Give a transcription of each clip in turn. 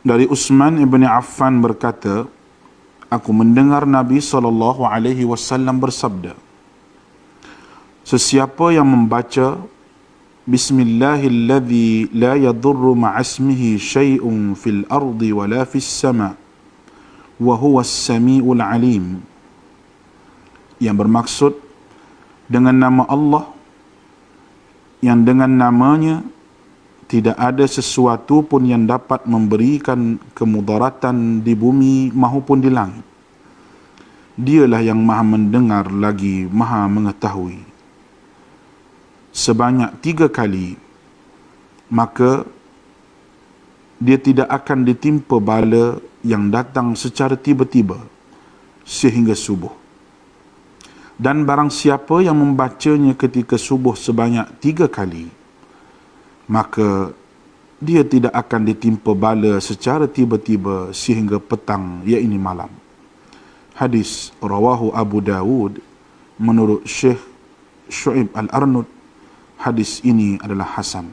Dari Utsman ibn Affan berkata, aku mendengar Nabi SAW bersabda, sesiapa yang membaca Bismillahilladzi la yadurru ma'asmihi syai'un fil ardi wala fis sama' wa huwas sami'ul alim, yang bermaksud dengan nama Allah yang dengan namanya tidak ada sesuatu pun yang dapat memberikan kemudaratan di bumi maupun di langit. Dialah yang maha mendengar lagi maha mengetahui. Sebanyak 3 kali, maka dia tidak akan ditimpa bala yang datang secara tiba-tiba sehingga subuh. Dan barang siapa yang membacanya ketika subuh sebanyak 3 kali, maka dia tidak akan ditimpa bala secara tiba-tiba sehingga petang, iaitu malam. Hadis rawahu Abu Dawud menurut Syekh Syu'ib Al-Arnud. Hadis ini adalah hasan.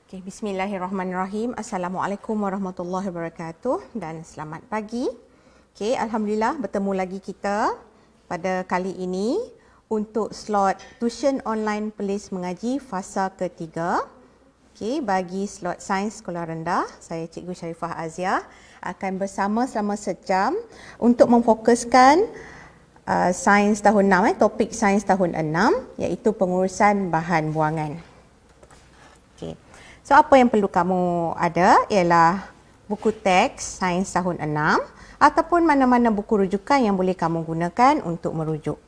Okay, bismillahirrahmanirrahim. Assalamualaikum warahmatullahi wabarakatuh dan selamat pagi. Okay, alhamdulillah bertemu lagi kita pada kali ini untuk slot tuition online Pelis Mengaji fasa ketiga. Okay, bagi slot sains sekolah rendah, saya Cikgu Sharifah Azia akan bersama selama sejam untuk memfokuskan sains tahun 6, topik sains tahun 6 iaitu pengurusan bahan buangan. Okay. So apa yang perlu kamu ada ialah buku teks sains tahun 6 ataupun mana-mana buku rujukan yang boleh kamu gunakan untuk merujuk.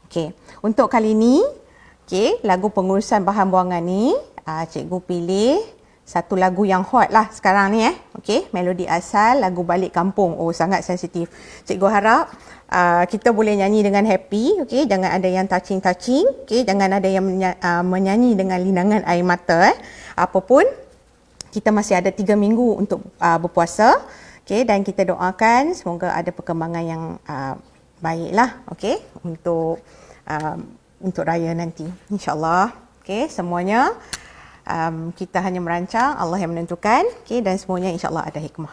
Okay. Untuk kali ini, lagu pengurusan bahan buangan ni, cikgu pilih satu lagu yang hot lah sekarang ni. Melodi asal lagu Balik Kampung. Oh, sangat sensitif. Cikgu harap kita boleh nyanyi dengan happy, jangan ada yang touching, jangan ada yang menyanyi dengan linangan air mata. Apapun, kita masih ada 3 minggu untuk berpuasa, dan kita doakan semoga ada perkembangan yang baiklah, untuk raya nanti, insyaAllah. Semuanya kita hanya merancang, Allah yang menentukan, dan semuanya insyaAllah ada hikmah.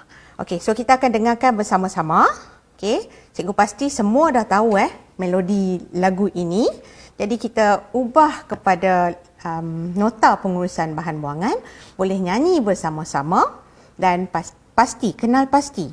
So kita akan dengarkan bersama-sama. Cikgu pasti semua dah tahu melodi lagu ini. Jadi kita ubah kepada nota pengurusan bahan buangan, boleh nyanyi bersama-sama dan pasti, kenal pasti.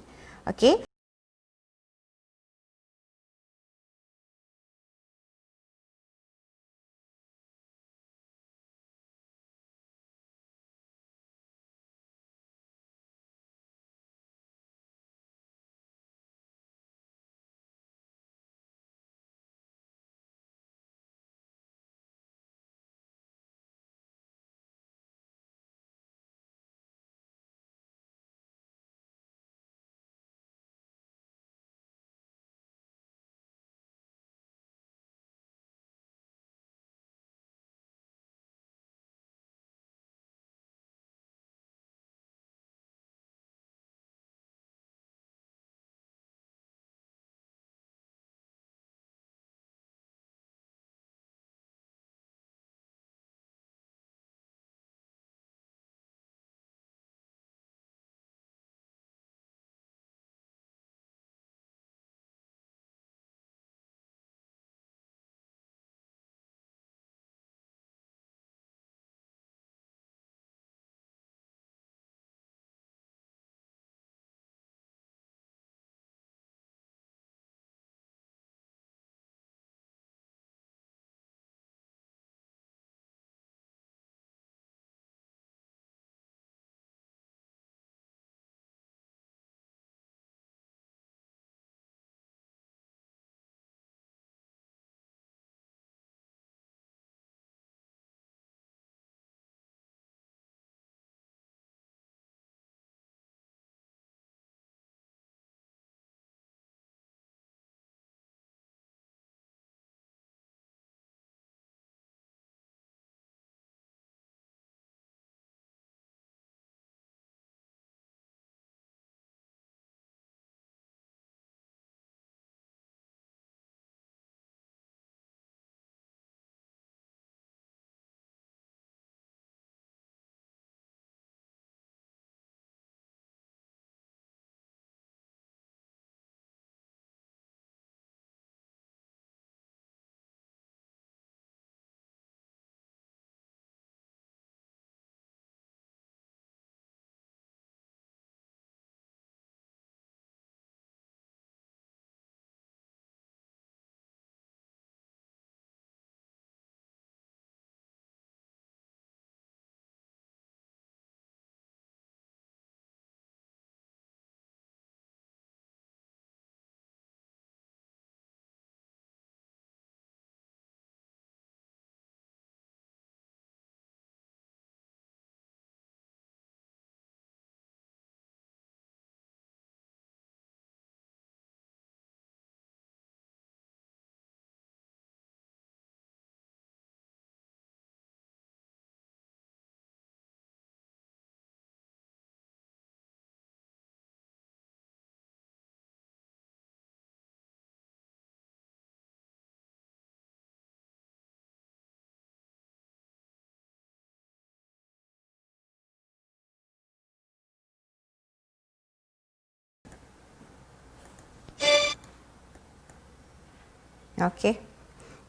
Okey.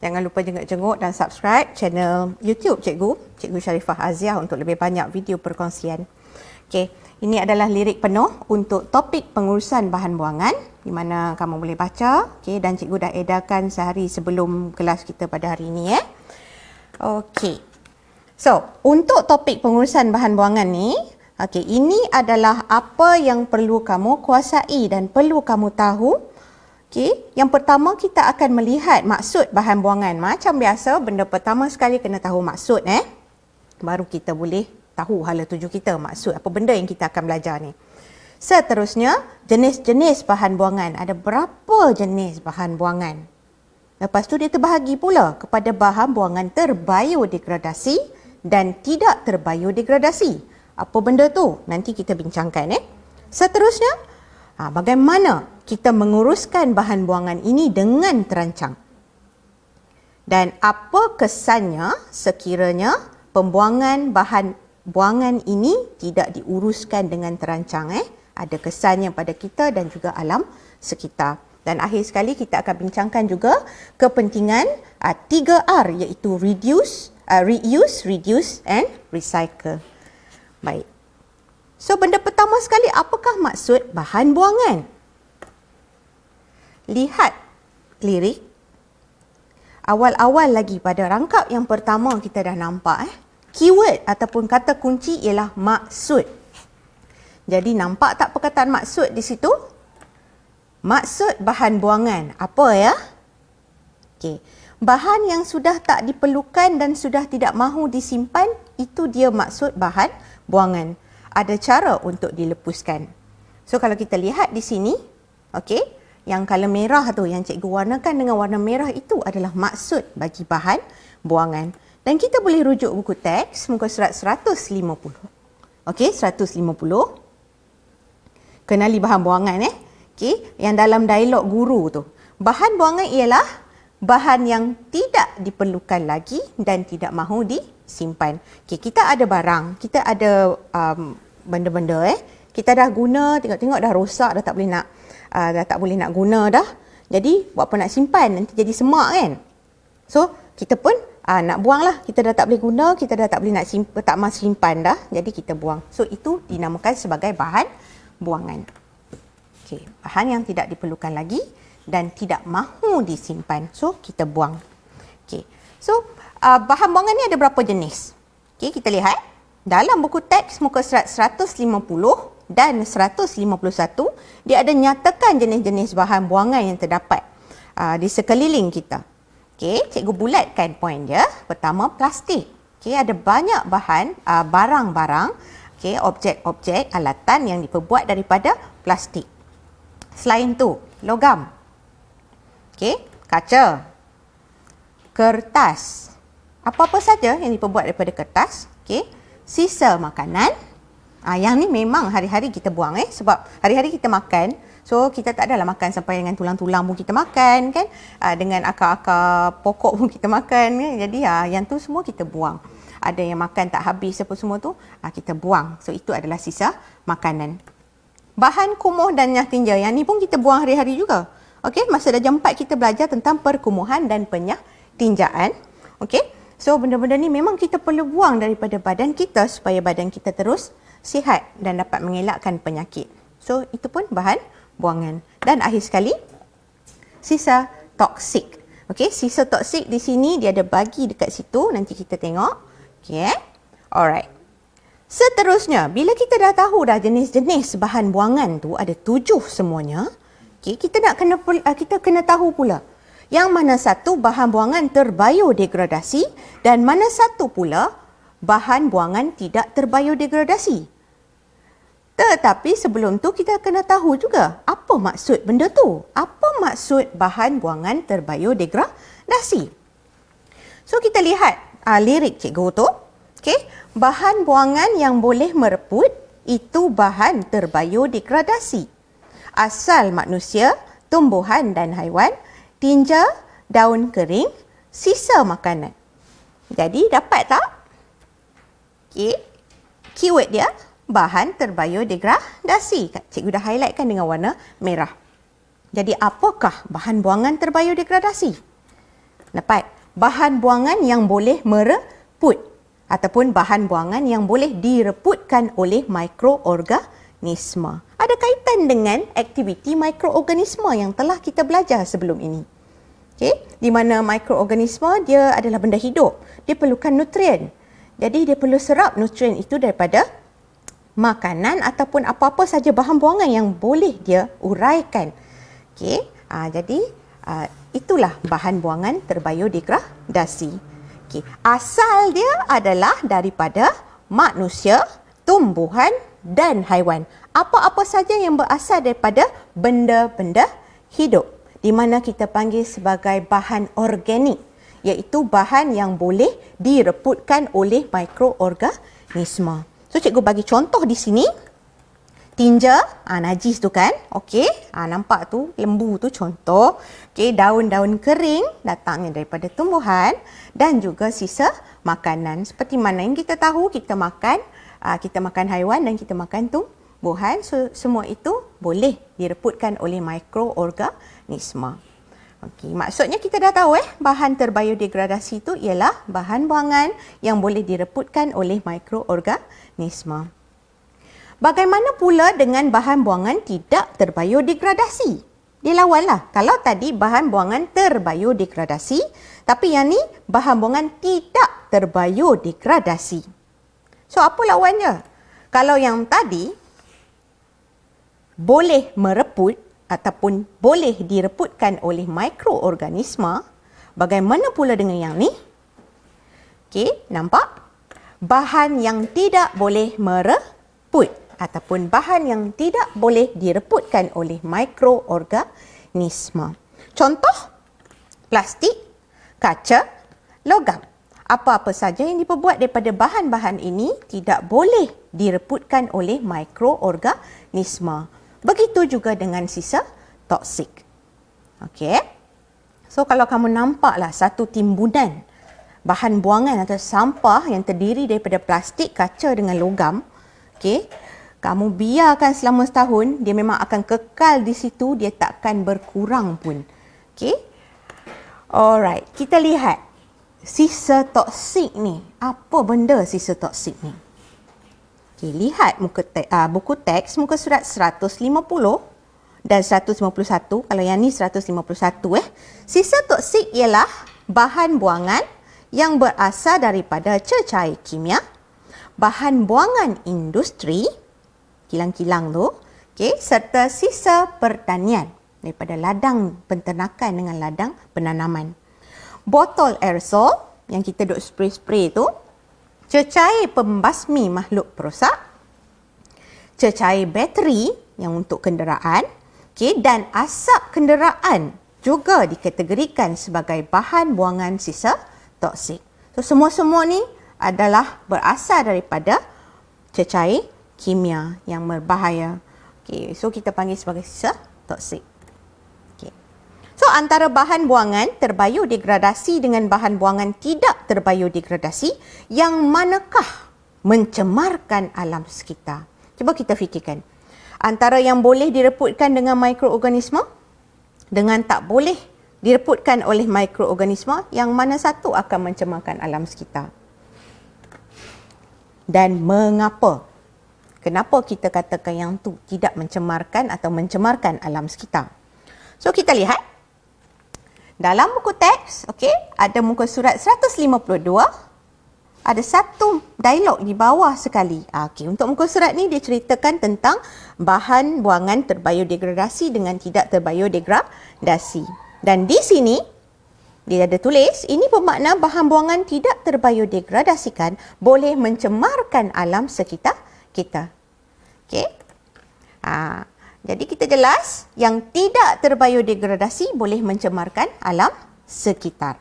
Jangan lupa jenguk-jenguk dan subscribe channel YouTube Cikgu Sharifah Aziah untuk lebih banyak video perkongsian. Okey, ini adalah lirik penuh untuk topik pengurusan bahan buangan di mana kamu boleh baca, okey, dan cikgu dah edarkan sehari sebelum kelas kita pada hari ini Okey. So, untuk topik pengurusan bahan buangan ni, okey, ini adalah apa yang perlu kamu kuasai dan perlu kamu tahu. Okey, yang pertama kita akan melihat maksud bahan buangan. Macam biasa, benda pertama sekali kena tahu maksud baru kita boleh tahu hala tuju kita, maksud apa benda yang kita akan belajar ni. Seterusnya, jenis-jenis bahan buangan. Ada berapa jenis bahan buangan? Lepas tu dia terbahagi pula kepada bahan buangan terbiodegradasi dan tidak terbiodegradasi. Apa benda tu? Nanti kita bincangkan Seterusnya, bagaimana kita menguruskan bahan buangan ini dengan terancang. Dan apa kesannya sekiranya pembuangan bahan buangan ini tidak diuruskan dengan terancang. Ada kesannya pada kita dan juga alam sekitar. Dan akhir sekali kita akan bincangkan juga kepentingan 3R iaitu reuse, reduce and recycle. Baik. So benda pertama sekali, apakah maksud bahan buangan? Lihat lirik. Awal-awal lagi pada rangkap yang pertama kita dah nampak keyword ataupun kata kunci ialah maksud. Jadi nampak tak perkataan maksud di situ? Maksud bahan buangan. Apa Okey. Bahan yang sudah tak diperlukan dan sudah tidak mahu disimpan, itu dia maksud bahan buangan. Ada cara untuk dilepuskan. So kalau kita lihat di sini, okey, yang color merah tu, yang cikgu warnakan dengan warna merah itu adalah maksud bagi bahan buangan. Dan kita boleh rujuk buku teks muka surat 150. Okey, 150. Kenali bahan buangan Okey, yang dalam dialog guru tu. Bahan buangan ialah bahan yang tidak diperlukan lagi dan tidak mahu disimpan. Okey, kita ada barang, kita ada benda-benda kita dah guna, tengok-tengok dah rosak, dah tak boleh nak guna dah. Jadi buat apa nak simpan, nanti jadi semak kan. So kita pun nak buang lah. Kita dah tak boleh guna, kita dah tak boleh nak simpan, tak mahu simpan dah. Jadi kita buang. So itu dinamakan sebagai bahan buangan. Okey, bahan yang tidak diperlukan lagi dan tidak mahu disimpan. So kita buang. Okey. So bahan buangan ni ada berapa jenis? Okey, kita lihat dalam buku teks muka surat 150 dan 151, dia ada nyatakan jenis-jenis bahan buangan yang terdapat di sekeliling kita. Okey, cikgu bulatkan poin dia. Pertama, plastik. Okey, ada banyak bahan, barang-barang, okey, objek-objek, alatan yang diperbuat daripada plastik. Selain tu, logam. Okey, kaca, kertas. Apa-apa saja yang diperbuat daripada kertas. Okey, sisa makanan. Yang ni memang hari-hari kita buang sebab hari-hari kita makan. So kita tak adalah makan sampai dengan tulang-tulang pun kita makan kan. Dengan akar-akar pokok pun kita makan kan. Jadi yang tu semua kita buang. Ada yang makan tak habis apa semua tu kita buang. So itu adalah sisa makanan. Bahan kumuh dan penyah tinja. Yang ni pun kita buang hari-hari juga. Okey, masa darjah 4 kita belajar tentang perkumuhan dan penyah tinjaan. Okey. So benda-benda ni memang kita perlu buang daripada badan kita supaya badan kita terus sihat dan dapat mengelakkan penyakit. So itu pun bahan buangan. Dan akhir sekali, sisa toksik. Okey, sisa toksik di sini dia ada bagi dekat situ, nanti kita tengok. Okey. Alright. Seterusnya, bila kita dah tahu dah jenis-jenis bahan buangan tu ada 7 semuanya, okey, kita kena tahu pula yang mana satu bahan buangan terbiodegradasi dan mana satu pula bahan buangan tidak terbiodegradasi. Tetapi sebelum tu kita kena tahu juga apa maksud benda tu. Apa maksud bahan buangan terbiodegradasi? So kita lihat lirik cikgu tu. Okay. Bahan buangan yang boleh mereput itu bahan terbiodegradasi. Asal manusia, tumbuhan dan haiwan, tinja, daun kering, sisa makanan. Jadi dapat tak? Okay. Keyword dia bahan terbiodegradasi. Cikgu dah highlightkan dengan warna merah. Jadi apakah bahan buangan terbiodegradasi? Dapat bahan buangan yang boleh mereput ataupun bahan buangan yang boleh direputkan oleh mikroorganisma. Ada kaitan dengan aktiviti mikroorganisma yang telah kita belajar sebelum ini. Okey, di mana mikroorganisma dia adalah benda hidup. Dia perlukan nutrien. Jadi dia perlu serap nutrien itu daripada makanan ataupun apa-apa saja bahan buangan yang boleh dia uraikan. Okey, jadi itulah bahan buangan terbiodegradasi. Okey, asal dia adalah daripada manusia, tumbuhan dan haiwan. Apa-apa saja yang berasal daripada benda-benda hidup, di mana kita panggil sebagai bahan organik, iaitu bahan yang boleh direputkan oleh mikroorganisma. So cikgu bagi contoh di sini. Tinja, najis tu kan? Okey, nampak tu lembu tu contoh. Okey, daun-daun kering datangnya daripada tumbuhan dan juga sisa makanan. Seperti mana yang kita tahu, kita makan haiwan dan kita makan tumbuhan. So semua itu boleh direputkan oleh mikroorganisma. Okey, maksudnya kita dah tahu bahan terbiodegradasi itu ialah bahan buangan yang boleh direputkan oleh mikroorganisma. Bagaimana pula dengan bahan buangan tidak terbiodegradasi? Dia lawanlah. Kalau tadi bahan buangan terbiodegradasi, tapi yang ni bahan buangan tidak terbiodegradasi. So apa lawannya? Kalau yang tadi boleh mereput ataupun boleh direputkan oleh mikroorganisma, bagaimana pula dengan yang ni? Okey, nampak? Bahan yang tidak boleh mereput ataupun bahan yang tidak boleh direputkan oleh mikroorganisma. Contoh, plastik, kaca, logam. Apa-apa saja yang diperbuat daripada bahan-bahan ini tidak boleh direputkan oleh mikroorganisma. Begitu juga dengan sisa toksik. Okey. So kalau kamu nampaklah satu timbunan bahan buangan atau sampah yang terdiri daripada plastik, kaca dengan logam, okey, kamu biarkan selama setahun, dia memang akan kekal di situ, dia takkan berkurang pun. Okey. Alright, kita lihat sisa toksik ni. Apa benda sisa toksik ni? Okey, lihat buku teks muka surat 150 dan 151. Kalau yang ni 151 Sisa toksik ialah bahan buangan yang berasal daripada cecair kimia, bahan buangan industri, kilang-kilang tu, serta sisa pertanian daripada ladang penternakan dengan ladang penanaman. Botol aerosol yang kita duk spray-spray tu, cecair pembasmi makhluk perosak, cecair bateri yang untuk kenderaan, dan asap kenderaan juga dikategorikan sebagai bahan buangan sisa toksik. So semua-semua ni adalah berasal daripada cecair kimia yang berbahaya. So kita panggil sebagai sisa toksik. So antara bahan buangan terbiodegradasi dengan bahan buangan tidak terbiodegradasi, yang manakah mencemarkan alam sekitar? Cuba kita fikirkan. Antara yang boleh direputkan dengan mikroorganisma dengan tak boleh direputkan oleh mikroorganisma, yang mana satu akan mencemarkan alam sekitar? Dan mengapa? Kenapa kita katakan yang tu tidak mencemarkan atau mencemarkan alam sekitar? So kita lihat dalam buku teks, ada muka surat 152, ada satu dialog di bawah sekali. Untuk muka surat ni dia ceritakan tentang bahan buangan terbiodegradasi dengan tidak terbiodegradasi. Dan di sini dia ada tulis, ini bermakna bahan buangan tidak terbiodegradasikan boleh mencemarkan alam sekitar kita. Jadi kita jelas yang tidak terbiodegradasi boleh mencemarkan alam sekitar.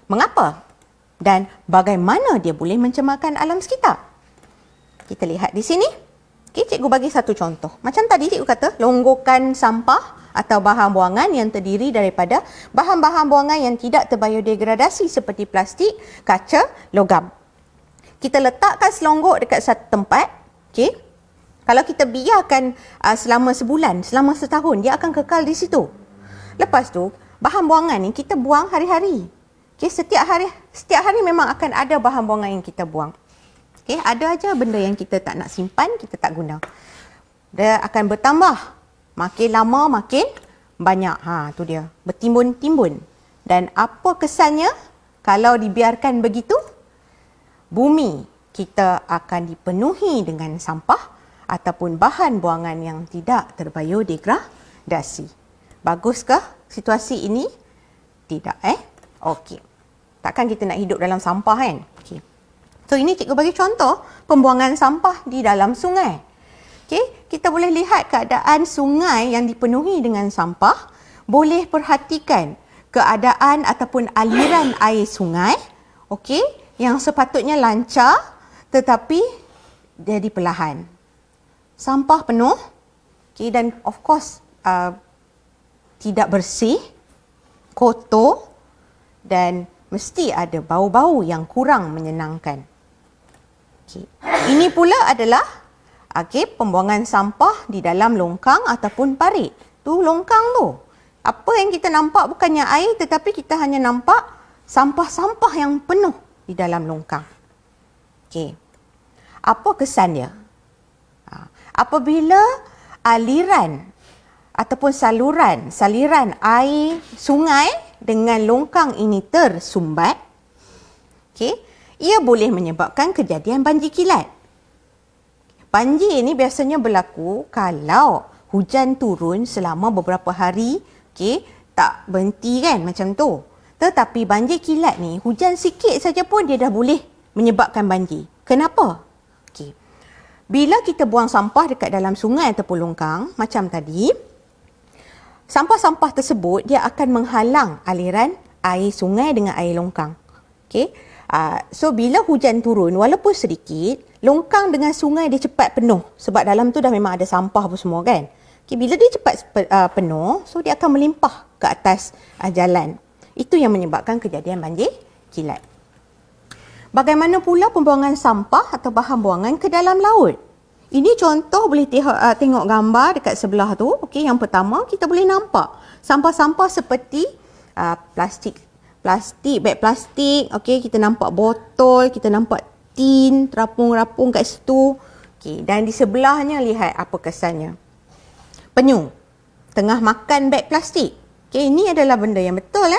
Mengapa? Dan bagaimana dia boleh mencemarkan alam sekitar? Kita lihat di sini. Cikgu bagi satu contoh. Macam tadi cikgu kata, longgokan sampah atau bahan buangan yang terdiri daripada bahan-bahan buangan yang tidak terbiodegradasi seperti plastik, kaca, logam. Kita letakkan selonggok dekat satu tempat, kalau kita biarkan selama sebulan, selama setahun, dia akan kekal di situ. Lepas tu, bahan buangan ni kita buang hari-hari. Okay, setiap hari memang akan ada bahan buangan yang kita buang. Okay, ada aja benda yang kita tak nak simpan, kita tak guna. Dia akan bertambah. Makin lama makin banyak. Tu dia. Bertimbun-timbun. Dan apa kesannya kalau dibiarkan begitu? Bumi kita akan dipenuhi dengan sampah ataupun bahan buangan yang tidak terbiodegradasi. Baguskah situasi ini? Tidak, Okey. Takkan kita nak hidup dalam sampah kan? Okey. So ini cikgu bagi contoh pembuangan sampah di dalam sungai. Okey, kita boleh lihat keadaan sungai yang dipenuhi dengan sampah. Boleh perhatikan keadaan ataupun aliran air sungai, okey, yang sepatutnya lancar tetapi jadi perlahan. Sampah penuh, okey, dan of course tidak bersih, kotor dan mesti ada bau-bau yang kurang menyenangkan. Okay. Ini pula adalah pembuangan sampah di dalam longkang ataupun parit. Tu longkang tu. Apa yang kita nampak bukannya air tetapi kita hanya nampak sampah-sampah yang penuh di dalam longkang. Okay. Apa kesan dia? Apabila aliran ataupun saliran air sungai dengan longkang ini tersumbat, ia boleh menyebabkan kejadian banjir kilat. Banjir ini biasanya berlaku kalau hujan turun selama beberapa hari, tak berhenti kan macam tu. Tetapi banjir kilat ni, hujan sikit saja pun dia dah boleh menyebabkan banjir. Kenapa? Bila kita buang sampah dekat dalam sungai ataupun longkang, macam tadi, sampah-sampah tersebut dia akan menghalang aliran air sungai dengan air longkang. So bila hujan turun walaupun sedikit, longkang dengan sungai dia cepat penuh sebab dalam tu dah memang ada sampah apa semua kan. Bila dia cepat penuh, so dia akan melimpah ke atas jalan. Itu yang menyebabkan kejadian banjir kilat. Bagaimana pula pembuangan sampah atau bahan buangan ke dalam laut? Ini contoh boleh tengok gambar dekat sebelah tu. Yang pertama kita boleh nampak sampah-sampah seperti plastik, beg plastik. Kita nampak botol, kita nampak tin, terapung-rapung kat situ. Dan di sebelahnya lihat apa kesannya. Penyu tengah makan beg plastik. Ini adalah benda yang betul.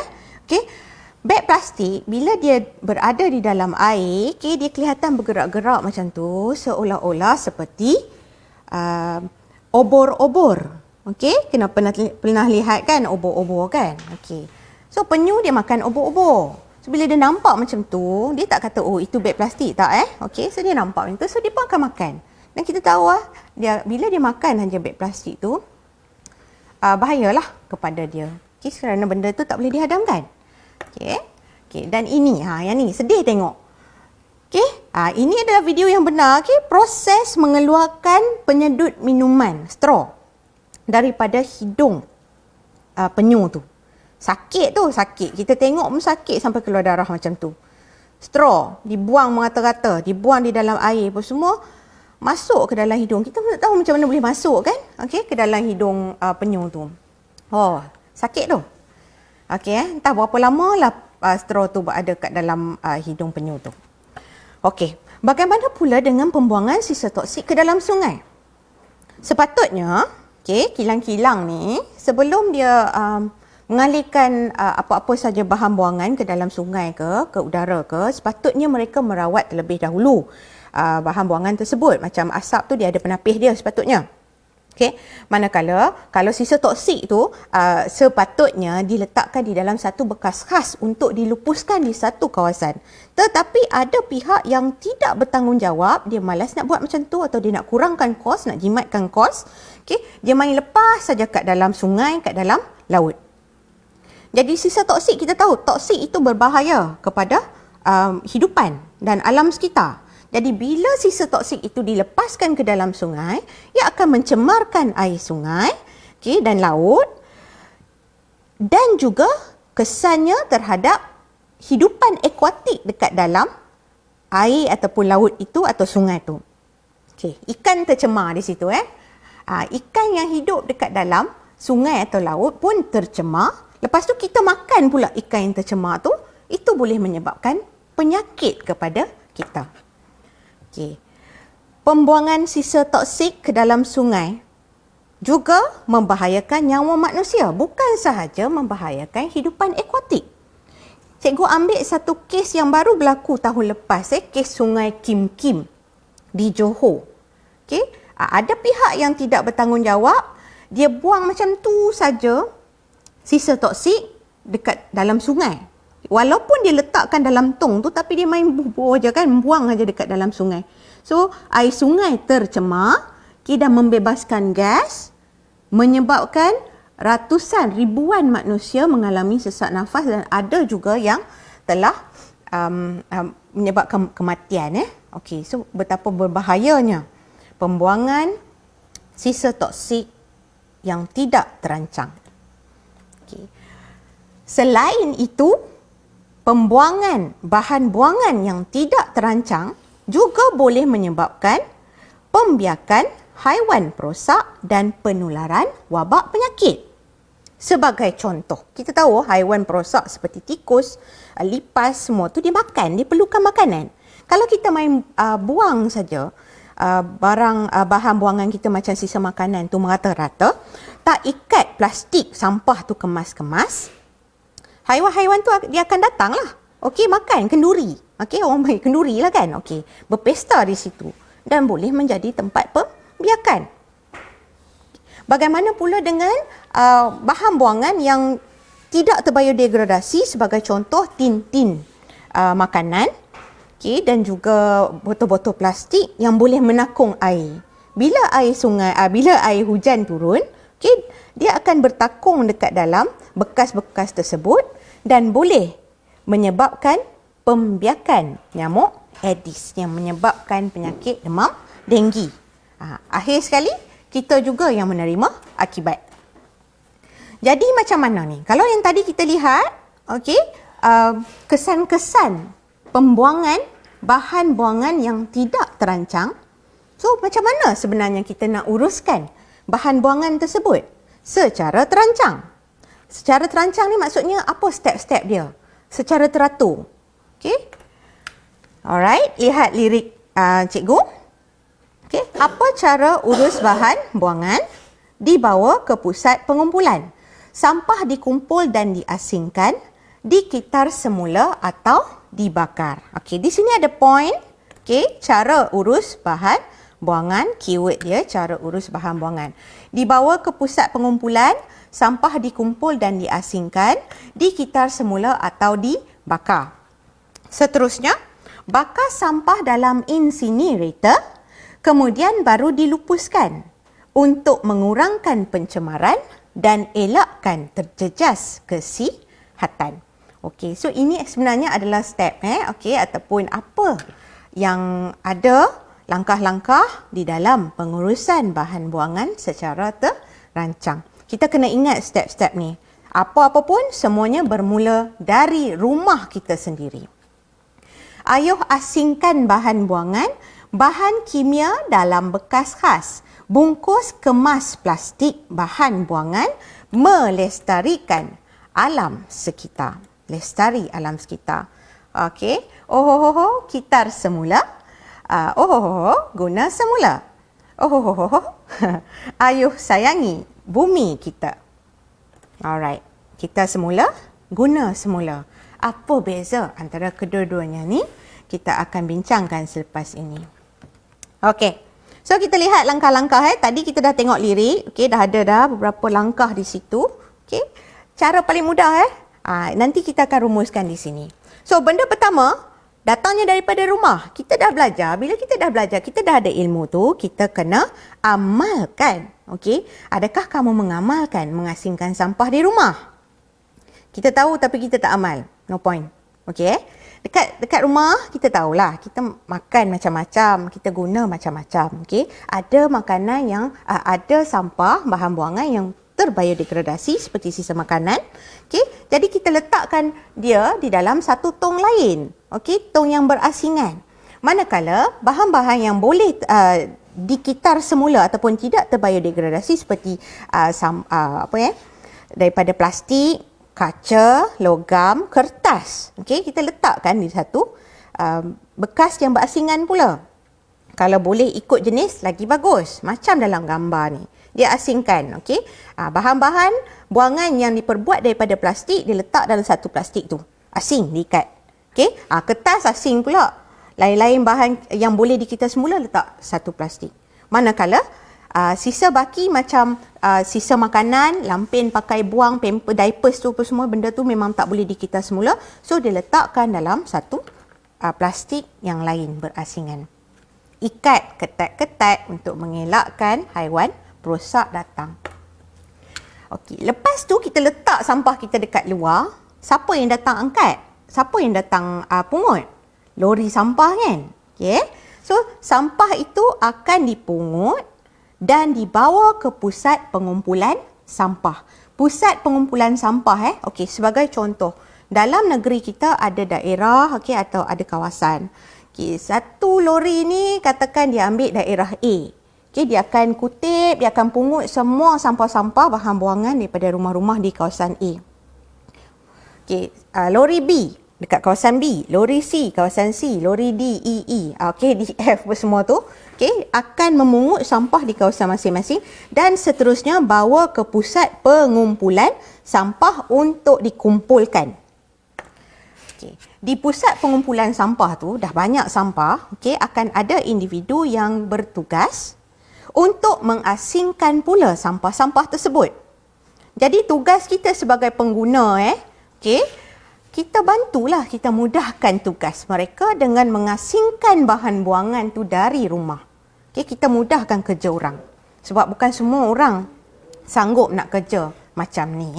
Beg plastik bila dia berada di dalam air, dia kelihatan bergerak-gerak macam tu, seolah-olah seperti obor-obor. Kena pernah lihat kan obor-obor kan? So penyu dia makan obor-obor. So bila dia nampak macam tu, dia tak kata oh itu beg plastik tak So dia nampak macam tu, so dia pun akan makan. Dan kita tahu bila dia makan hanya beg plastik tu, bahayalah kepada dia. Kerana benda tu tak boleh dihadamkan. Dan ini, yang ni sedih tengok. Ini adalah video yang benar. Proses mengeluarkan penyedut minuman, straw, daripada hidung penyu tu. Sakit tu, sakit. Kita tengok pun sakit sampai keluar darah macam tu. Straw dibuang merata-rata, dibuang di dalam air apa semua, masuk ke dalam hidung. Kita tak tahu macam mana boleh masuk kan? Ke dalam hidung penyu tu. Oh, sakit tu. Entah berapa lama lah straw tu berada kat dalam hidung penyu tu. Bagaimana pula dengan pembuangan sisa toksik ke dalam sungai? Sepatutnya, kilang-kilang ni sebelum dia mengalirkan apa-apa saja bahan buangan ke dalam sungai ke udara ke, sepatutnya mereka merawat terlebih dahulu bahan buangan tersebut. Macam asap tu dia ada penapis dia sepatutnya. Manakala kalau sisa toksik tu sepatutnya diletakkan di dalam satu bekas khas untuk dilupuskan di satu kawasan. Tetapi ada pihak yang tidak bertanggungjawab, dia malas nak buat macam tu atau dia nak kurangkan kos, nak jimatkan kos. Dia main lepas saja kat dalam sungai, kat dalam laut. Jadi sisa toksik, kita tahu toksik itu berbahaya kepada hidupan dan alam sekitar. Jadi bila sisa toksik itu dilepaskan ke dalam sungai, ia akan mencemarkan air sungai dan laut dan juga kesannya terhadap hidupan akuatik dekat dalam air ataupun laut itu atau sungai tu. Ikan tercemar di situ. Ikan yang hidup dekat dalam sungai atau laut pun tercemar. Lepas tu kita makan pula ikan yang tercemar tu, itu boleh menyebabkan penyakit kepada kita. Okey. Pembuangan sisa toksik ke dalam sungai juga membahayakan nyawa manusia, bukan sahaja membahayakan hidupan akuatik. Cikgu ambil satu kes yang baru berlaku tahun lepas, kes sungai Kim Kim di Johor. Okey, ada pihak yang tidak bertanggungjawab, dia buang macam tu saja sisa toksik dekat dalam sungai. Walaupun dia letakkan dalam tong tu, tapi dia main bubuh je kan, buang aja dekat dalam sungai. So, air sungai tercemar, dan membebaskan gas, menyebabkan ratusan, ribuan manusia mengalami sesak nafas dan ada juga yang telah menyebabkan kematian. Okey, so betapa berbahayanya pembuangan sisa toksik yang tidak terancang. Okay. Selain itu, pembuangan bahan buangan yang tidak terancang juga boleh menyebabkan pembiakan haiwan perosak dan penularan wabak penyakit. Sebagai contoh, kita tahu haiwan perosak seperti tikus, lipas, semua tu dia makan, dia perlukan makanan. Kalau kita main buang saja bahan buangan kita macam sisa makanan tu merata-rata, tak ikat plastik sampah tu kemas-kemas, haiwan-haiwan tu dia akan datang lah. Okey, makan kenduri. Okey, orang main kenduri lah kan. Okey, berpesta di situ dan boleh menjadi tempat pembiakan. Bagaimana pula dengan bahan buangan yang tidak terbiodegradasi, sebagai contoh tin-tin makanan, okay, dan juga botol-botol plastik yang boleh menakung air. Bila air sungai, bila air hujan turun, okay, dia akan bertakung dekat dalam bekas-bekas tersebut dan boleh menyebabkan pembiakan nyamuk Aedes yang menyebabkan penyakit demam denggi. Akhir sekali, kita juga yang menerima akibat. Jadi macam mana ni? Kalau yang tadi kita lihat, okay, kesan-kesan pembuangan bahan buangan yang tidak terancang. So macam mana sebenarnya kita nak uruskan bahan buangan tersebut secara terancang? Secara terancang ni maksudnya apa step-step dia? Secara teratur. Okay? Alright, lihat lirik cikgu. Okay, apa cara urus bahan buangan? Dibawa ke pusat pengumpulan. Sampah dikumpul dan diasingkan, dikitar semula atau dibakar. Okey, di sini ada point. Okey, cara urus bahan buangan, keyword dia cara urus bahan buangan. Dibawa ke pusat pengumpulan, sampah dikumpul dan diasingkan, dikitar semula atau dibakar. Seterusnya, bakar sampah dalam incinerator, kemudian baru dilupuskan untuk mengurangkan pencemaran dan elakkan terjejas kesihatan. Okey, so ini sebenarnya adalah step okey, ataupun apa yang ada langkah-langkah di dalam pengurusan bahan buangan secara terancang. Kita kena ingat step-step ni. Apa-apa pun semuanya bermula dari rumah kita sendiri. Ayuh asingkan bahan buangan, bahan kimia dalam bekas khas. Bungkus kemas plastik bahan buangan melestarikan alam sekitar. Lestari alam sekitar. Okey. Kitar semula. Guna semula. Ayuh sayangi bumi kita. Alright. Kita semula, guna semula. Apa beza antara kedua-duanya ni? Kita akan bincangkan selepas ini. Okey. So kita lihat langkah-langkah Tadi kita dah tengok lirik. Okey, dah ada beberapa langkah di situ. Okey. Cara paling mudah nanti kita akan rumuskan di sini. So benda pertama, datangnya daripada rumah. Kita dah belajar. Bila kita dah belajar, kita dah ada ilmu tu, kita kena amalkan. Okey. Adakah kamu mengamalkan mengasingkan sampah di rumah? Kita tahu tapi kita tak amal. No point. Okey. Dekat rumah kita tahulah, kita makan macam-macam, kita guna macam-macam. Okey. Ada makanan yang ada sampah bahan buangan yang terbiodegradasi seperti sisa makanan. Okey. Jadi kita letakkan dia di dalam satu tong lain. Okey, tong yang berasingan. Manakala bahan-bahan yang boleh dikitar semula ataupun tidak terbiodegradasi seperti daripada plastik, kaca, logam, kertas. Okey, kita letakkan di satu bekas yang berasingan pula. Kalau boleh ikut jenis lagi bagus. Macam dalam gambar ni. Dia asingkan, okey. Bahan-bahan buangan yang diperbuat daripada plastik dia letak dalam satu plastik tu. Asing diikat. Okey. Kertas asing pula. Lain-lain bahan yang boleh dikita semula letak satu plastik. Manakala sisa baki macam sisa makanan, lampin pakai buang, pamper, diapers tu apa semua benda tu memang tak boleh dikita semula. So dia letakkan dalam satu plastik yang lain berasingan. Ikat ketat-ketat untuk mengelakkan haiwan perosak datang. Okey, lepas tu kita letak sampah kita dekat luar. Siapa yang datang angkat? Siapa yang datang pungut? Lori sampah kan? Okey. So sampah itu akan dipungut dan dibawa ke pusat pengumpulan sampah. Pusat pengumpulan sampah okey, sebagai contoh, dalam negeri kita ada daerah okey atau ada kawasan. Okey, satu lori ni katakan dia ambil daerah A. Okey, dia akan kutip, dia akan pungut semua sampah-sampah bahan buangan daripada rumah-rumah di kawasan A. Okey, lori B dekat kawasan B, lori C kawasan C, lori D, E, okey, D, F semua tu, okey, akan memungut sampah di kawasan masing-masing dan seterusnya bawa ke pusat pengumpulan sampah untuk dikumpulkan. Okey, di pusat pengumpulan sampah tu dah banyak sampah, okey, akan ada individu yang bertugas untuk mengasingkan pula sampah-sampah tersebut. Jadi tugas kita sebagai pengguna okey, kita bantulah, kita mudahkan tugas mereka dengan mengasingkan bahan buangan tu dari rumah. Okey, kita mudahkan kerja orang. Sebab bukan semua orang sanggup nak kerja macam ni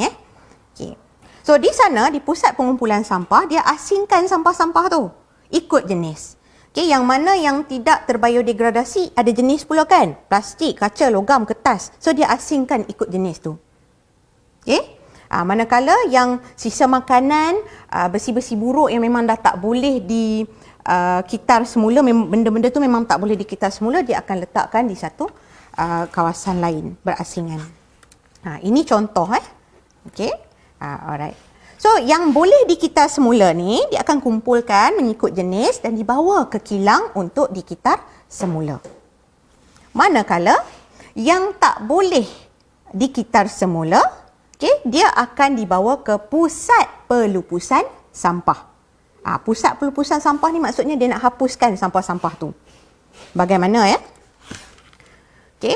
Okey. So di sana, di pusat pengumpulan sampah, dia asingkan sampah-sampah tu ikut jenis. Okey, yang mana yang tidak terbiodegradasi ada jenis pula kan? Plastik, kaca, logam, kertas. So dia asingkan ikut jenis tu. Okey. Manakala yang sisa makanan, besi-besi buruk yang memang dah tak boleh dikitar semula, benda-benda tu memang tak boleh dikitar semula, dia akan letakkan di satu kawasan lain berasingan. Ini contoh Okey. Alright. So yang boleh dikitar semula ni dia akan kumpulkan mengikut jenis dan dibawa ke kilang untuk dikitar semula. Manakala yang tak boleh dikitar semula, okey, dia akan dibawa ke pusat pelupusan sampah. Pusat pelupusan sampah ni maksudnya dia nak hapuskan sampah-sampah tu. Bagaimana Okey.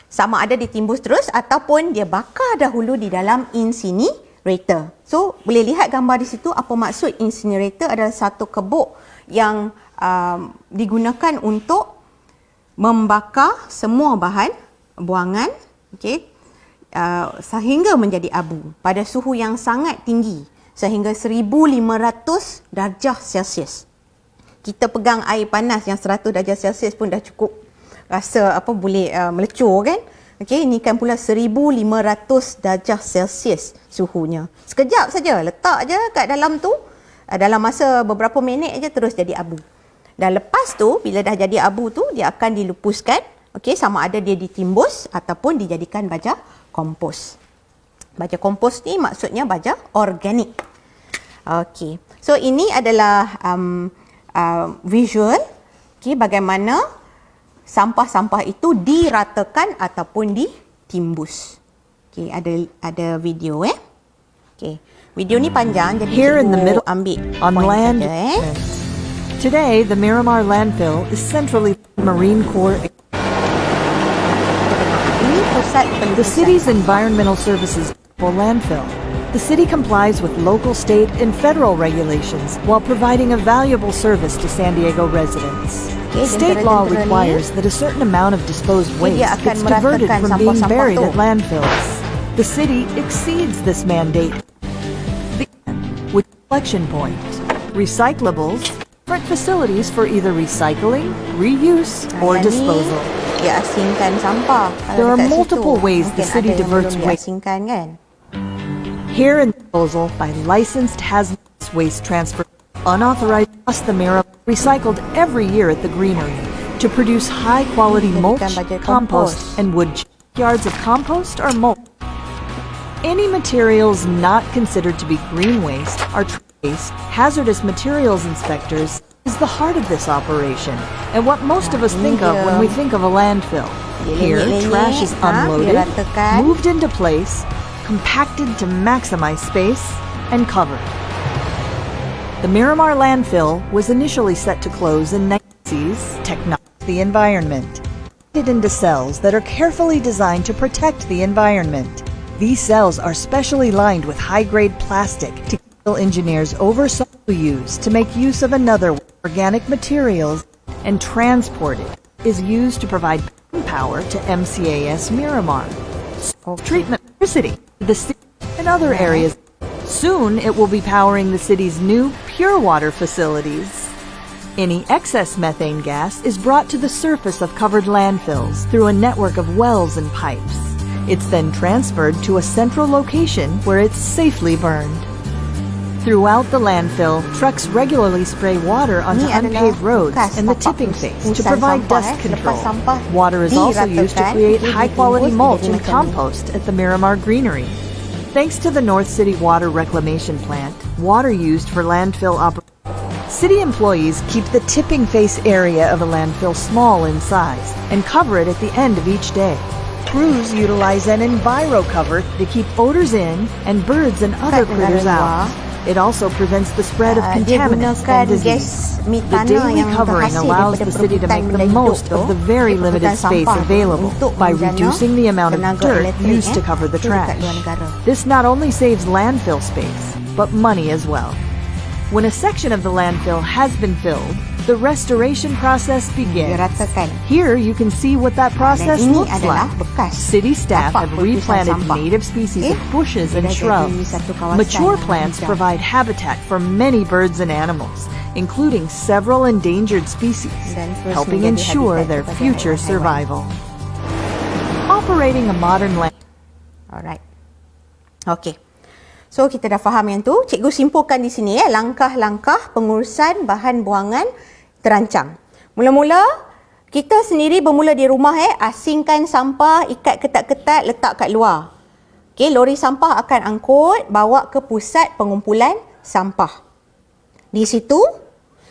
Sama ada ditimbus terus ataupun dia bakar dahulu di dalam incinerator. So, boleh lihat gambar di situ apa maksud incinerator adalah satu kebuk yang digunakan untuk membakar semua bahan buangan, okey, sehingga menjadi abu pada suhu yang sangat tinggi sehingga 1500 darjah Celsius. Kita pegang air panas yang 100 darjah Celsius pun dah cukup rasa boleh melecur kan. Okey, ini kan pula 1500 darjah Celsius suhunya. Sekejap saja letak je kat dalam tu, dalam masa beberapa minit aja terus jadi abu. Dan lepas tu bila dah jadi abu tu dia akan dilupuskan, okey, sama ada dia ditimbus ataupun dijadikan baja kompos. Baja kompos ni maksudnya baja organik. Okey. So ini adalah visual bagaimana sampah-sampah itu diratakan ataupun ditimbus. Okey, ada video Okey. Video ni panjang jadi Here in the middle ambil on point land. saja, Today, the Miramar landfill is centrally Marine Corps. Ini pusat The pelupusan. city's environmental services for landfill. The city complies with local, state, and federal regulations while providing a valuable service to San Diego residents. State law requires that a certain amount of disposed waste dia akan gets diverted meratakan from being sampah-sampah buried tu. at landfills. The city exceeds this mandate with collection point, recyclables, different facilities for either recycling, reuse, or Yang ni, disposal. dia asingkan sampah. Kalau There are dekat multiple situ, ways the mungkin city ada yang diverts belum waste. diasingkan kan. Here in disposal by licensed hazardous waste transfer, unauthorized across the Miramar, recycled every year at the greenery to produce high-quality mulch, Jadikan baja compost, kompos. and wood. Yards of compost or mulch. any materials not considered to be green waste are waste. Hazardous materials inspectors is the heart of this operation and what most of us think of when we think of a landfill. Here, trash is unloaded, moved into place, compacted to maximize space, and covered. The Miramar landfill was initially set to close in 1990s. Technology, the environment, into cells that are carefully designed to protect the environment. These cells are specially lined with high-grade plastic. Engineers oversaw use to make use of another organic materials and transport it is used to provide power to MCAS Miramar. Treatment electricity, the city and other areas. Soon it will be powering the city's new pure water facilities. Any excess methane gas is brought to the surface of covered landfills through a network of wells and pipes. It's then transferred to a central location where it's safely burned. Throughout the landfill, trucks regularly spray water onto unpaved roads and the tipping face to provide dust control. Water is also used to create high-quality mulch and compost at the Miramar Greenery. Thanks to the North City Water Reclamation Plant, water used for landfill operations. City employees keep the tipping face area of a landfill small in size and cover it at the end of each day. Crews utilize an enviro cover to keep odors in and birds and other critters out. It also prevents the spread of contaminants and disease. The daily covering allows the city to make the most of the very limited space available by reducing the amount of dirt used to cover the trash. This not only saves landfill space, but money as well. When a section of the landfill has been filled, the restoration process begins. Here you can see what that process looks like. City staff have replanted native species of bushes and shrubs. Mature plants provide habitat for many birds and animals, including several endangered species, helping ensure their future survival. Operating a modern Alright. Okay. So kita dah faham yang tu. Cikgu simpulkan di sini langkah-langkah pengurusan bahan buangan terancang. Mula-mula kita sendiri bermula di rumah asingkan sampah, ikat ketat-ketat, letak kat luar. Okey, lori sampah akan angkut bawa ke pusat pengumpulan sampah. Di situ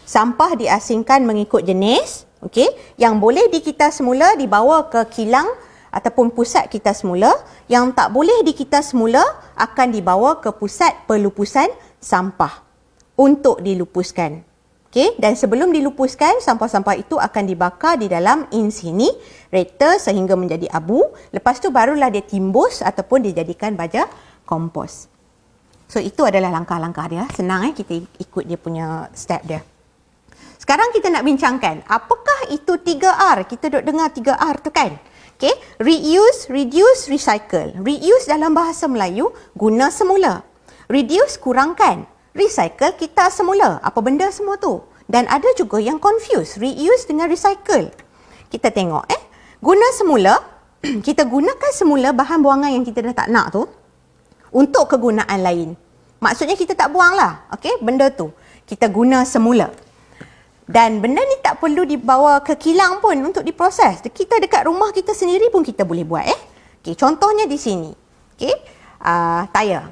sampah diasingkan mengikut jenis, okey, yang boleh dikita semula dibawa ke kilang ataupun pusat kita semula, yang tak boleh dikita semula akan dibawa ke pusat pelupusan sampah untuk dilupuskan. Okey, dan sebelum dilupuskan, sampah-sampah itu akan dibakar di dalam incinerator sehingga menjadi abu. Lepas tu barulah dia timbus ataupun dijadikan baja kompos. So itu adalah langkah-langkah dia. Senang kita ikut dia punya step dia. Sekarang kita nak bincangkan, apakah itu 3R? Kita duk dengar 3R tu kan? Okay, reuse, reduce, recycle. Reuse dalam bahasa Melayu, guna semula. Reduce, kurangkan. Recycle, kita semula. Apa benda semua tu? Dan ada juga yang confuse, reuse dengan recycle. Kita tengok, guna semula, kita gunakan semula bahan buangan yang kita dah tak nak tu untuk kegunaan lain. Maksudnya kita tak buang lah, okay, benda tu. Kita guna semula. Dan benda ni tak perlu dibawa ke kilang pun untuk diproses. Kita dekat rumah kita sendiri pun kita boleh buat. Okay, contohnya di sini. Okay, tayar.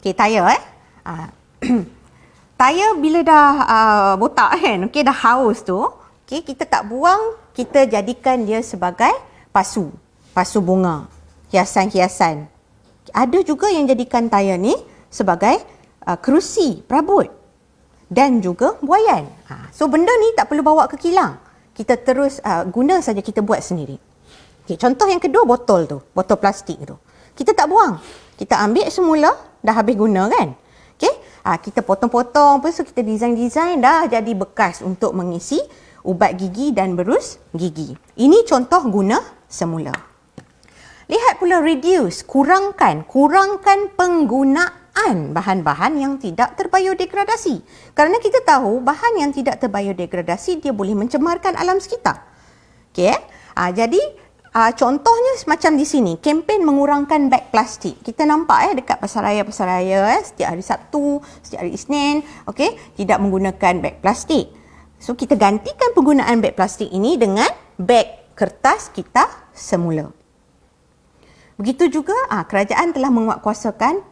Okay, tayar. Tayar bila dah botak kan, okay, dah haus tu, okay, kita tak buang, kita jadikan dia sebagai pasu. Pasu bunga, hiasan-hiasan. Ada juga yang jadikan tayar ni sebagai kerusi, perabot. Dan juga buaian. So benda ni tak perlu bawa ke kilang. Kita terus guna saja, kita buat sendiri. Okay, contoh yang kedua, botol tu, botol plastik tu. Kita tak buang. Kita ambil semula, dah habis guna kan. Okay, kita potong-potong, lepas tu kita design-design, dah jadi bekas untuk mengisi ubat gigi dan berus gigi. Ini contoh guna semula. Lihat pula reduce, kurangkan penggunaan bahan-bahan yang tidak terbiodegradasi. Kerana kita tahu bahan yang tidak terbiodegradasi dia boleh mencemarkan alam sekitar. Okey, jadi contohnya macam di sini, kempen mengurangkan beg plastik. Kita nampak dekat pasar raya setiap hari Sabtu, setiap hari Isnin, okey, tidak menggunakan beg plastik. So kita gantikan penggunaan beg plastik ini dengan beg kertas kita semula. Begitu juga kerajaan telah menguatkuasakan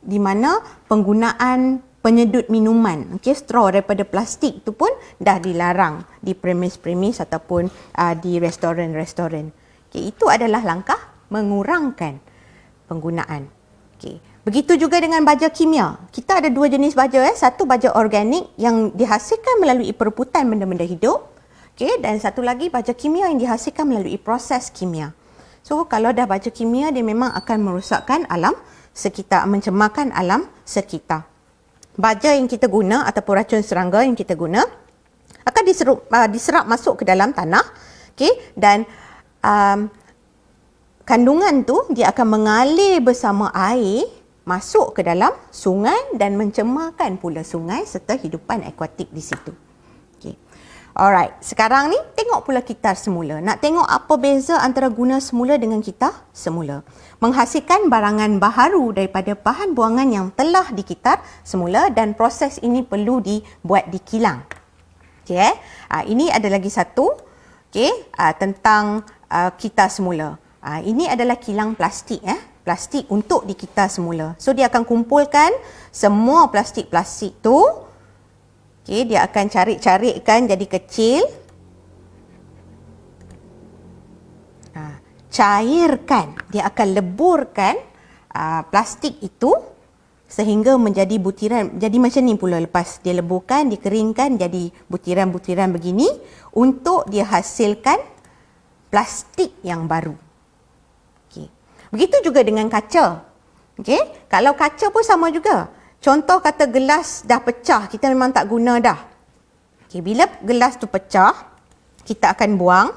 di mana penggunaan penyedut minuman, straw daripada plastik itu pun dah dilarang di premis-premis ataupun di restoran-restoran. Itu adalah langkah mengurangkan penggunaan. Begitu juga dengan baja kimia. Kita ada dua jenis baja. Satu baja organik yang dihasilkan melalui perebutan benda-benda hidup. Dan satu lagi baja kimia yang dihasilkan melalui proses kimia. So kalau dah baja kimia, dia memang akan merosakkan alam sekitar, mencemarkan alam sekitar. Baja yang kita guna ataupun racun serangga yang kita guna akan diserap masuk ke dalam tanah. Dan kandungan tu dia akan mengalir bersama air masuk ke dalam sungai dan mencemarkan pula sungai serta hidupan akuatik di situ. Alright, sekarang ni tengok pula kitar semula. Nak tengok apa beza antara guna semula dengan kitar semula. Menghasilkan barangan baharu daripada bahan buangan yang telah dikitar semula dan proses ini perlu dibuat di kilang. Ini ada lagi satu tentang kitar semula. Ini adalah kilang plastik. Plastik untuk dikitar semula. So dia akan kumpulkan semua plastik-plastik tu. Dia akan carik-carikkan jadi kecil. Cairkan. Dia akan leburkan plastik itu sehingga menjadi butiran. Jadi macam ni pula lepas dia leburkan, dikeringkan jadi butiran-butiran begini untuk dia hasilkan plastik yang baru. Begitu juga dengan kaca. Kalau kaca pun sama juga. Contoh kata gelas dah pecah, kita memang tak guna dah. Bila gelas tu pecah, kita akan buang.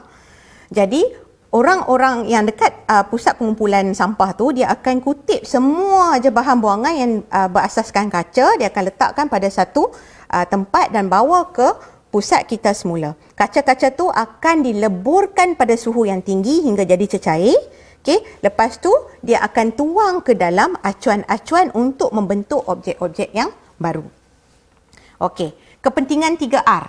Jadi orang-orang yang dekat pusat pengumpulan sampah tu, dia akan kutip semua je bahan buangan yang berasaskan kaca, dia akan letakkan pada satu tempat dan bawa ke pusat kita semula. Kaca-kaca tu akan dileburkan pada suhu yang tinggi hingga jadi cecair. Lepas tu dia akan tuang ke dalam acuan-acuan untuk membentuk objek-objek yang baru. Kepentingan 3R.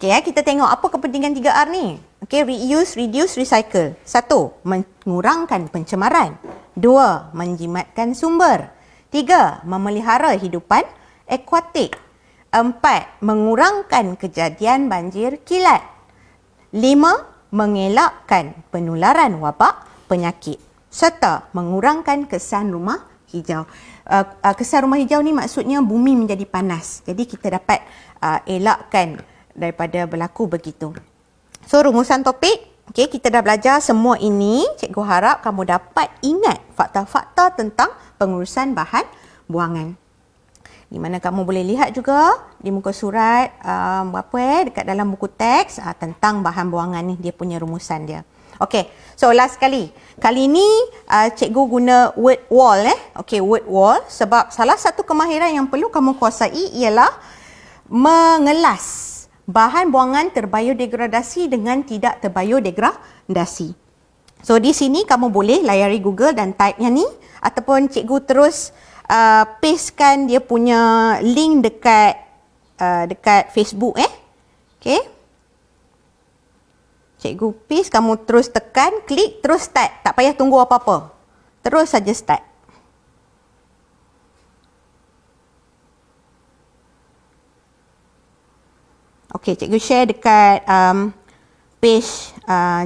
Kita tengok apa kepentingan 3R ni. Reuse, reduce, recycle. 1. Mengurangkan pencemaran. 2. Menjimatkan sumber. 3. Memelihara hidupan akuatik. 4. Mengurangkan kejadian banjir kilat. 5. Mengelakkan penularan wabak penyakit serta mengurangkan kesan rumah hijau. Kesan rumah hijau ni maksudnya bumi menjadi panas. Jadi kita dapat elakkan daripada berlaku begitu. So rumusan topik, kita dah belajar semua ini. Cikgu harap kamu dapat ingat fakta-fakta tentang pengurusan bahan buangan. Di mana kamu boleh lihat juga di muka surat dekat dalam buku teks tentang bahan buangan ni, dia punya rumusan dia. So last kali. Kali ni cikgu guna word wall. Word wall sebab salah satu kemahiran yang perlu kamu kuasai ialah mengelas bahan buangan terbiodegradasi dengan tidak terbiodegradasi. So di sini kamu boleh layari Google dan type-nya ni ataupun cikgu terus pastekan dia punya link dekat Facebook. Cikgu paste, kamu terus tekan, klik, terus start. Tak payah tunggu apa-apa. Terus saja start. Cikgu share dekat page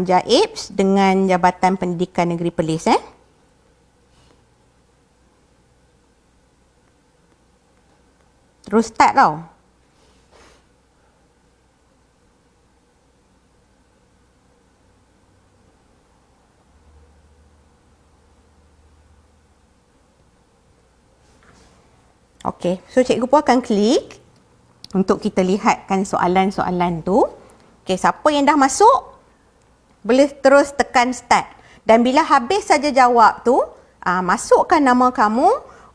JAIPS dengan Jabatan Pendidikan Negeri Perlis. Terus start tau. So cikgu pun akan klik untuk kita lihatkan soalan-soalan tu. Siapa yang dah masuk, boleh terus tekan start. Dan bila habis saja jawab tu, masukkan nama kamu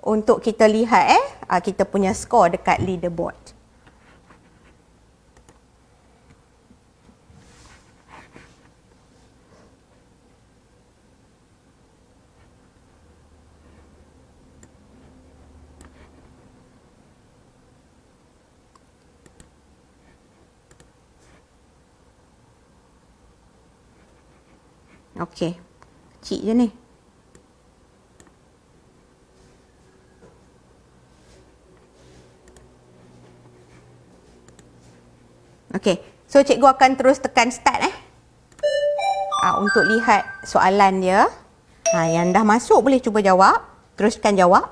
untuk kita lihat kita punya skor dekat leaderboard. Kecil je ni. Okey, so cikgu akan terus tekan start untuk lihat soalan dia. Yang dah masuk boleh cuba jawab, teruskan jawab.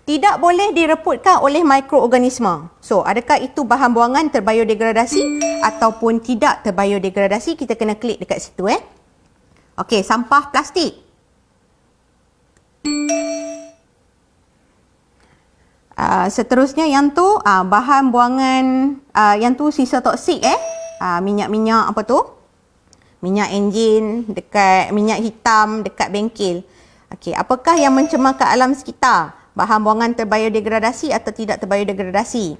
Tidak boleh direputkan oleh mikroorganisma. So, adakah itu bahan buangan terbiodegradasi ataupun tidak terbiodegradasi? Kita kena klik dekat situ Okey, sampah plastik. Seterusnya yang tu bahan buangan yang tu sisa toksik minyak-minyak apa tu? Minyak enjin dekat minyak hitam dekat bengkel. Okey, apakah yang mencemarkan alam sekitar? Bahan buangan terbiodegradasi atau tidak terbiodegradasi?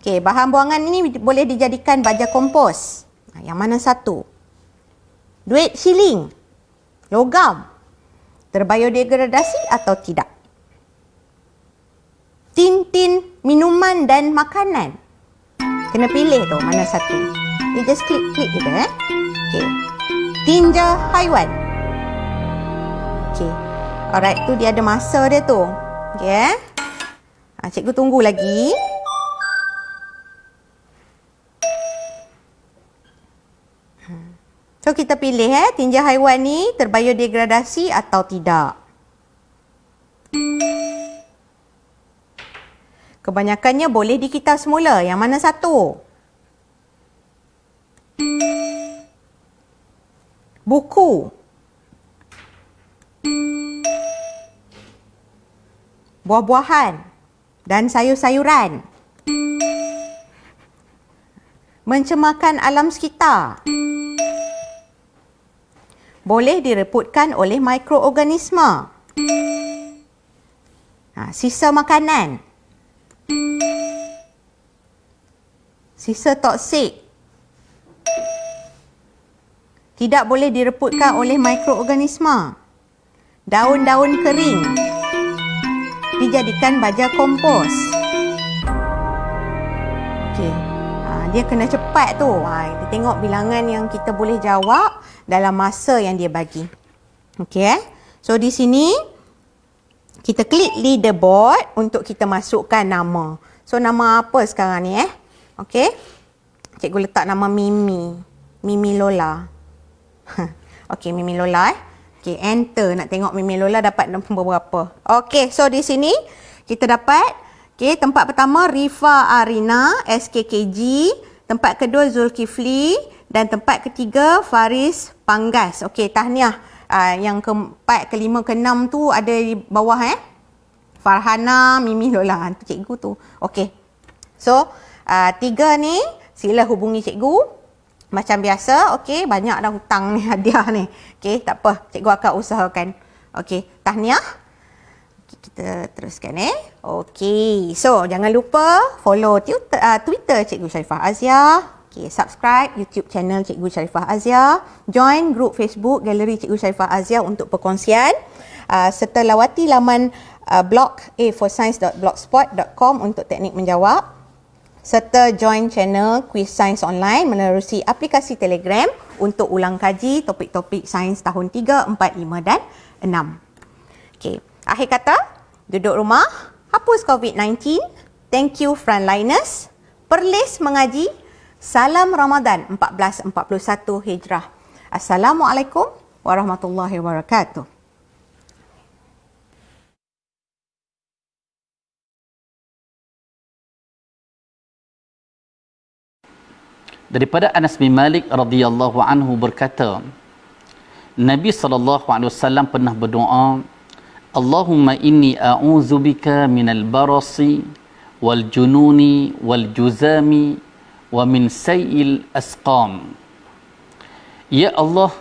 Okey, bahan buangan ini boleh dijadikan baja kompos. Yang mana satu? Duit siling, logam, terbiodegradasi atau tidak? Tin-tin minuman dan makanan. Kena pilih tu mana satu. You just klik je Okey. Tinja haiwan. Okey. Alright, tu dia ada masa dia tu. Okey cikgu tunggu lagi. So kita pilih tinja haiwan ni terbiodegradasi atau tidak. Kebanyakannya boleh dikita semula. Yang mana satu? Buku. Buah-buahan dan sayur-sayuran. Mencemarkan alam sekitar. Boleh direputkan oleh mikroorganisma. Sisa makanan. Sisa toksik. Tidak boleh direputkan oleh mikroorganisma. Daun-daun kering. Dijadikan baja kompos. Okey. Dia kena cepat tu. Kita tengok bilangan yang kita boleh jawab dalam masa yang dia bagi. Okey So di sini kita klik leaderboard untuk kita masukkan nama. So nama apa sekarang ni Okey. Cikgu letak nama Mimi. Mimi Lola. Okey, Mimi Lola Okey, enter nak tengok Mimi Lola dapat nombor berapa. Okey, so di sini kita dapat tempat pertama Rifa Arina SKKG, tempat kedua Zulkifli dan tempat ketiga Faris Panggas. Okey, tahniah. Yang keempat, kelima, keenam tu ada di bawah Farhana, Mimi Lola. Tu cikgu tu. Okey. So, tiga ni sila hubungi cikgu. Macam biasa, okey, banyak dah hutang ni, hadiah ni. Okey, tak apa, cikgu akan usahakan. Okey, tahniah. Okay, kita teruskan Okey, so jangan lupa follow Twitter Cikgu Sharifah Azia. Okey, subscribe YouTube channel Cikgu Sharifah Azia. Join grup Facebook Galeri Cikgu Sharifah Azia untuk perkongsian. Serta lawati laman blog a4science.blogspot.com untuk teknik menjawab. Serta join channel Quiz Sains Online menerusi aplikasi Telegram untuk ulang kaji topik-topik sains tahun 3, 4, 5 dan 6. Okey, akhir kata, duduk rumah, hapus COVID-19, thank you frontliners, perlis mengaji, salam Ramadan 1441 Hijrah. Assalamualaikum warahmatullahi wabarakatuh. Daripada Anas bin Malik radhiyallahu anhu berkata, Nabi SAW pernah berdoa, Allahumma inni a'udzubika minal barasi wal jununi wal juzami wa min sayil asqam. Ya Allah,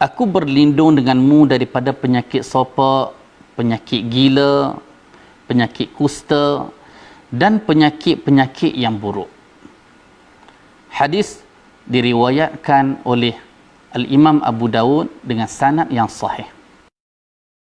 aku berlindung denganmu daripada penyakit sopak, penyakit gila, penyakit kusta dan penyakit-penyakit yang buruk. Hadis diriwayatkan oleh Al-Imam Abu Dawud dengan sanad yang sahih.